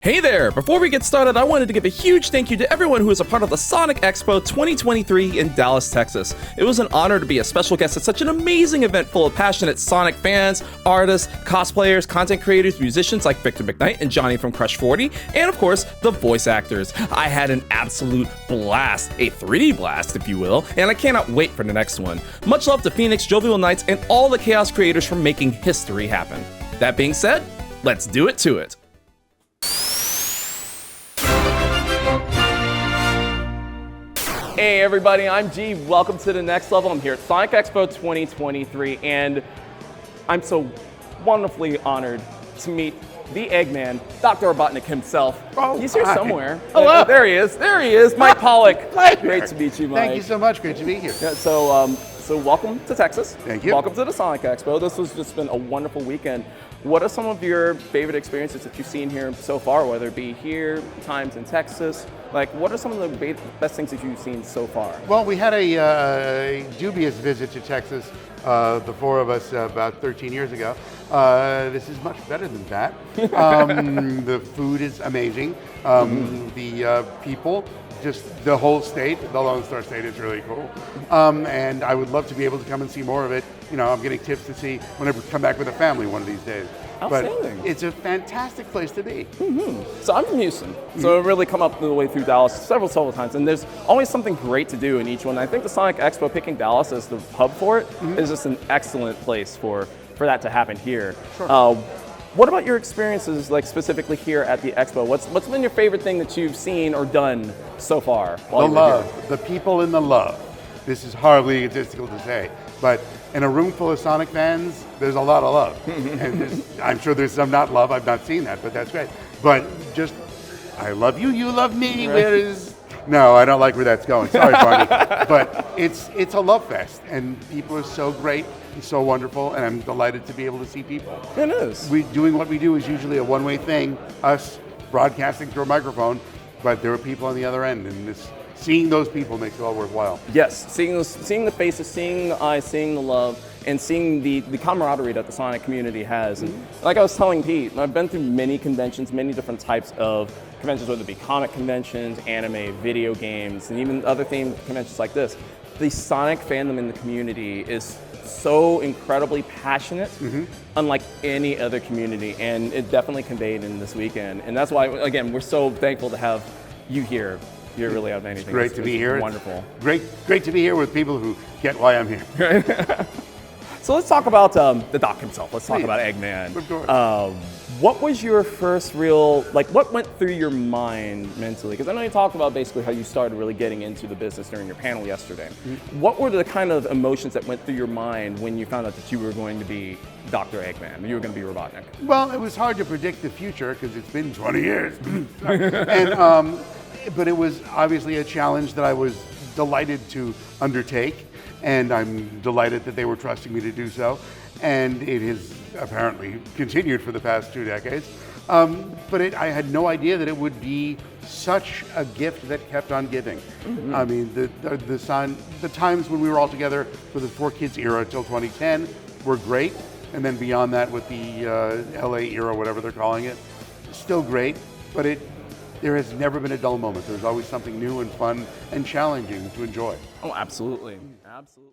Hey there! Before we get started, I wanted to give a huge thank you to everyone who was a part of the Sonic Expo 2023 in Dallas, Texas. It was an honor to be a special guest at such an amazing event full of passionate Sonic fans, artists, cosplayers, content creators, musicians like Victor McKnight and Johnny from Crush 40, and of course, the voice actors. I had an absolute blast, a 3D blast if you will, and I cannot wait for the next one. Much love to Phoenix, Jovial Knights, and all the Chaos creators for making history happen. That being said, let's do it to it. Hey everybody, I'm G. Welcome to the next level. I'm here at Sonic Expo 2023, and I'm so wonderfully honored to meet the Eggman, Dr. Robotnik himself. Oh, he's here hi. somewhere. Hello. There he is. There he is. Mike Pollock. Great to meet you, Mike. Thank you so much. Great to be here. Yeah, so welcome to Texas. Thank you. Welcome to the Sonic Expo. This has just been a wonderful weekend. What are some of your favorite experiences that you've seen here so far, whether it be here, times in Texas? Like, what are some of the best things that you've seen so far? Well, we had a dubious visit to Texas, the four of us, about 13 years ago. This is much better than that. The food is amazing. The people, just the whole state, the Lone Star State is really cool. And I would love to be able to come and see more of it. You know, I'm getting tips to see whenever I come back with a family one of these days. Outstanding. But it's a fantastic place to be. So I'm from Houston, so I've really come up the way through Dallas several times, and there's always something great to do in each one. I think the Sonic Expo, picking Dallas as the hub for it, is just an excellent place for that to happen here. Sure. What about your experiences, like specifically here at the Expo? What's been your favorite thing that you've seen or done so far? The love, the people in the love. This is horribly egotistical to say, but in a room full of Sonic fans, there's a lot of love. And I'm sure there's some not love, I've not seen that, but that's great. But just, I love you, you love me, where is... No, I don't like where that's going, sorry Barney. But it's a love fest, and people are so great and so wonderful, and I'm delighted to be able to see people. It is. Doing what we do is usually a one-way thing, us broadcasting through a microphone, but there are people on the other end, and seeing those people makes it all worthwhile. Yes, seeing the faces, seeing the eyes, seeing the love, and seeing the camaraderie that the Sonic community has. And like I was telling Pete, I've been through many conventions, many different types of conventions, whether it be comic conventions, anime, video games, and even other themed conventions like this. The Sonic fandom in the community is so incredibly passionate, unlike any other community, and it definitely conveyed in this weekend. And that's why, again, we're so thankful to have you here. You're really out of anything. Great to be here. Wonderful. Great to be here with people who get why I'm here. So let's talk about the Doc himself. Let's talk Please. about Eggman. Of course. What was your first real, what went through your mind mentally? Because I know you talked about basically how you started really getting into the business during your panel yesterday. What were the kind of emotions that went through your mind when you found out that you were going to be Dr. Eggman, you were going to be Robotnik? Well, it was hard to predict the future because it's been 20 years. And, but it was obviously a challenge that I was delighted to undertake, and I'm delighted that they were trusting me to do so. And it has apparently continued for the past 2 decades. But I had no idea that it would be such a gift that kept on giving. I mean, the times when we were all together for the 4Kids era till 2010 were great. And then beyond that with the LA era, whatever they're calling it, still great. But there has never been a dull moment. There's always something new and fun and challenging to enjoy. Oh, absolutely. Absolutely.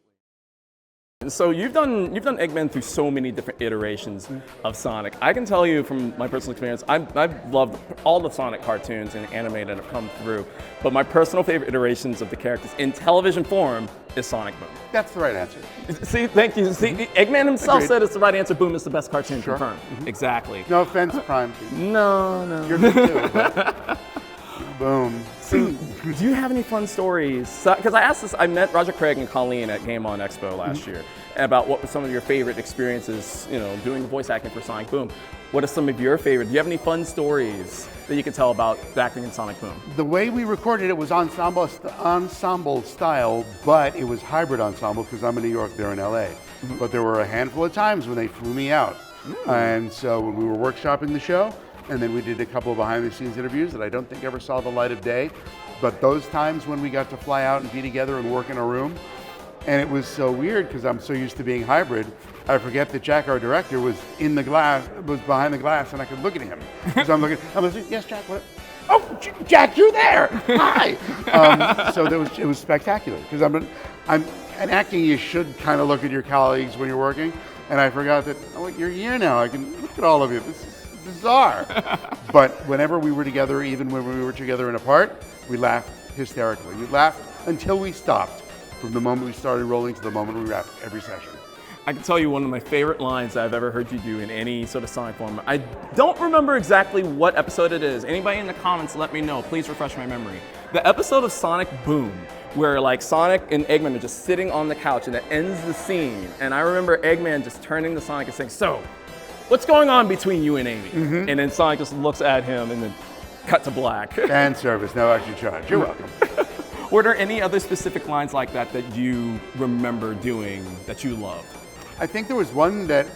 So you've done Eggman through so many different iterations of Sonic. I can tell you from my personal experience, I've loved all the Sonic cartoons and anime that have come through, but my personal favorite iterations of the characters in television form is Sonic Boom. That's the right answer. See, thank you. See, Eggman himself Agreed. said it's the right answer. Boom is the best cartoon. Sure. Confirmed. Exactly. No offense, Prime. No. You're good too, but boom. So, do you have any fun stories? Because I asked this, I met Roger Craig and Colleen at Game On Expo last year about what were some of your favorite experiences, doing the voice acting for Sonic Boom. What are some of your favorite? Do you have any fun stories that you can tell about acting in Sonic Boom? The way we recorded it was ensemble style, but it was hybrid ensemble because I'm in New York, they're in LA. But there were a handful of times when they flew me out. And so when we were workshopping the show, and then we did a couple of behind-the-scenes interviews that I don't think ever saw the light of day. But those times when we got to fly out and be together and work in a room, and it was so weird because I'm so used to being hybrid, I forget that Jack, our director, was behind the glass, and I could look at him. So I'm like, yes, Jack, what? Oh, Jack, you're there. Hi. So it was spectacular because I'm in acting. You should kind of look at your colleagues when you're working, and I forgot that. Oh, you're here now. I can look at all of you. This is bizarre. But whenever we were together, even when we were together and apart, we laughed hysterically. We laughed until we stopped. From the moment we started rolling to the moment we wrapped every session. I can tell you one of my favorite lines I've ever heard you do in any sort of Sonic form. I don't remember exactly what episode it is. Anybody in the comments, let me know. Please refresh my memory. The episode of Sonic Boom, where like Sonic and Eggman are just sitting on the couch and it ends the scene. And I remember Eggman just turning to Sonic and saying, "So, what's going on between you and Amy?" Mm-hmm. And then Sonic just looks at him and then cut to black. Fan service, no extra charge. You're welcome. Were there any other specific lines like that that you remember doing that you loved? I think there was one that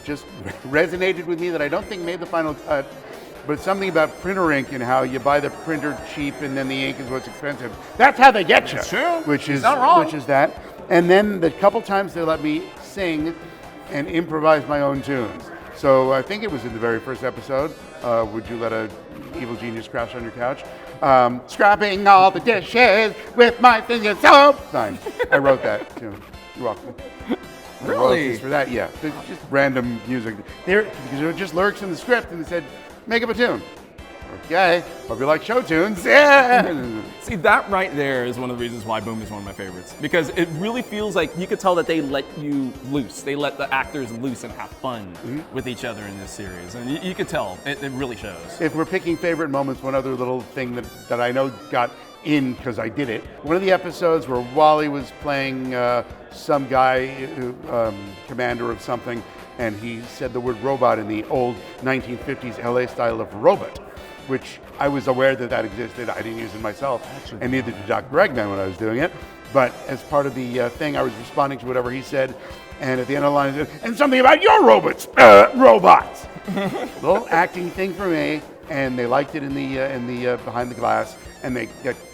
just resonated with me that I don't think made the final cut, but something about printer ink and how you buy the printer cheap and then the ink is what's expensive. That's how they get you. That's true. Which is not wrong. Which is that. And then the couple times they let me sing and improvise my own tunes. So I think it was in the very first episode. Would you let a evil genius crash on your couch? Scrubbing all the dishes with my finger soap. Fine. I wrote that tune. You're welcome. Really? For that, yeah. Just random music. Because there were just lyrics in the script, and they said, make up a tune. Okay, hope you like show tunes. Yeah. See, that right there is one of the reasons why Boom is one of my favorites. Because it really feels like you could tell that they let you loose. They let the actors loose and have fun with each other in this series. And you could tell, it really shows. If we're picking favorite moments, one other little thing that I know got in because I did it. One of the episodes where Wally was playing some guy, commander of something, and he said the word robot in the old 1950s LA style of robot, which I was aware that existed. I didn't use it myself, and neither did Dr. Eggman when I was doing it. But as part of the thing, I was responding to whatever he said, and at the end of the line, he said, and something about your robots. Little acting thing for me, and they liked it in the behind the glass, and they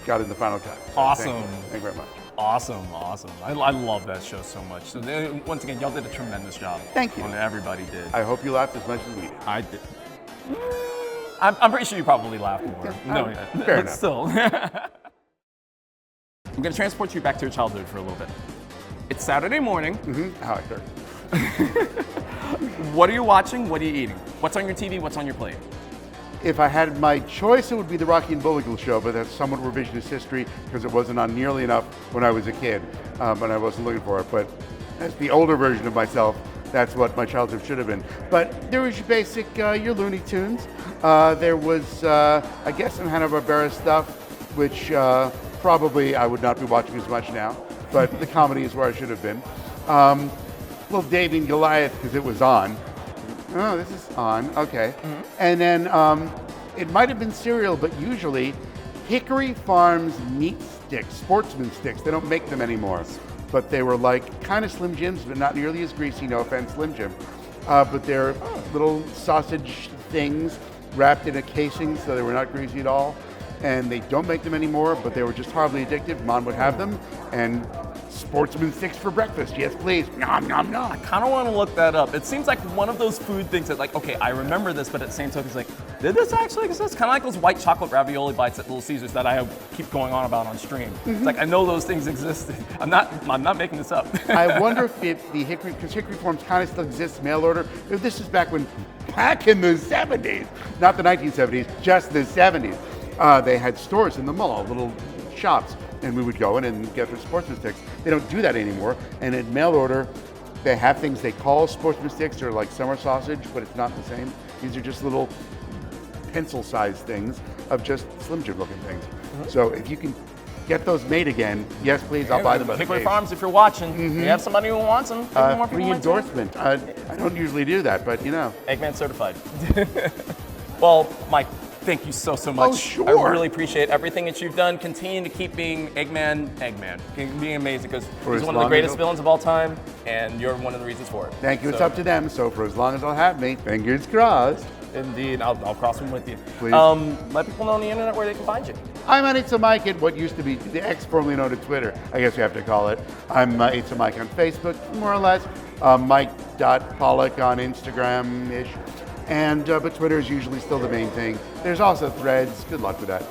got in the final cut. So Awesome. Thank you very much. Awesome. I love that show so much. So once again, y'all did a tremendous job. Thank you. Everybody did. I hope you laughed as much as we did. I did. I'm pretty sure you probably laughed more. Fair enough. Still. I'm going to transport you back to your childhood for a little bit. It's Saturday morning. How I heard. What are you watching? What are you eating? What's on your TV? What's on your plate? If I had my choice, it would be the Rocky and Bullwinkle show, but that's somewhat revisionist history because it wasn't on nearly enough when I was a kid, and I wasn't looking for it. But as the older version of myself, that's what my childhood should have been. But there was your basic, your Looney Tunes. There was, I guess, some Hanna-Barbera stuff, which probably I would not be watching as much now, but the comedy is where I should have been. Well, Davey and Goliath, because it was on. Oh, this is on, okay. And then it might have been cereal, but usually Hickory Farms meat sticks, sportsman sticks. They don't make them anymore, but they were like kind of Slim Jims, but not nearly as greasy, no offense, Slim Jim. But they're little sausage things wrapped in a casing, so they were not greasy at all. And they don't make them anymore, but they were just horribly addictive. Mom would have them, and sportsman sticks for breakfast. Yes, please. Nom, nom, nom. I kind of want to look that up. It seems like one of those food things that, like, okay, I remember this, but at the same token, it's like, did this actually exist? Kind of like those white chocolate ravioli bites at Little Caesars that I keep going on about on stream. It's like, I know those things existed. I'm not making this up. I wonder if the Hickory, because Hickory Farms kind of still exists, mail order. If this is back in the 70s, not the 1970s, just the 70s. They had stores in the mall, little shops, and we would go in and get the sportsman sticks. They don't do that anymore, and in mail order, they have things they call sportsman sticks, or like summer sausage, but it's not the same. These are just little pencil-sized things of just Slim Jim looking things. So if you can get those made again, yes please, I'll buy them. Hickory Farms, if you're watching, you have somebody who wants them. Free endorsement. I don't usually do that, but you know. Eggman certified. Well, Mike, thank you so much. Oh, sure. I really appreciate everything that you've done. Continue to keep being Eggman, being amazing, because he's one of the greatest villains of all time, and you're one of the reasons for it. Thank you. So, it's up to them. So for as long as they'll have me, fingers crossed. Indeed, I'll cross them with you. Please. Let people know on the internet where they can find you. I'm on It's a Mike at what used to be the X, formerly known as Twitter. I guess we have to call it. I'm It's a Mike on Facebook, more or less. Mike.Pollock on Instagram-ish. But Twitter is usually still the main thing. There's also Threads. Good luck with that.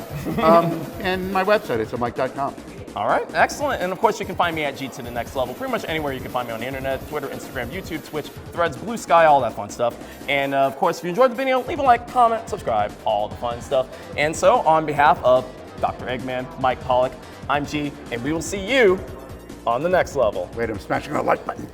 And my website is mike.com. All right, excellent. And of course, you can find me at G to the Next Level. Pretty much anywhere you can find me on the internet: Twitter, Instagram, YouTube, Twitch, Threads, Blue Sky, all that fun stuff. And of course, if you enjoyed the video, leave a like, comment, subscribe, all the fun stuff. And so, on behalf of Dr. Eggman, Mike Pollock, I'm G, and we will see you on the next level. Wait, I'm smashing the like button.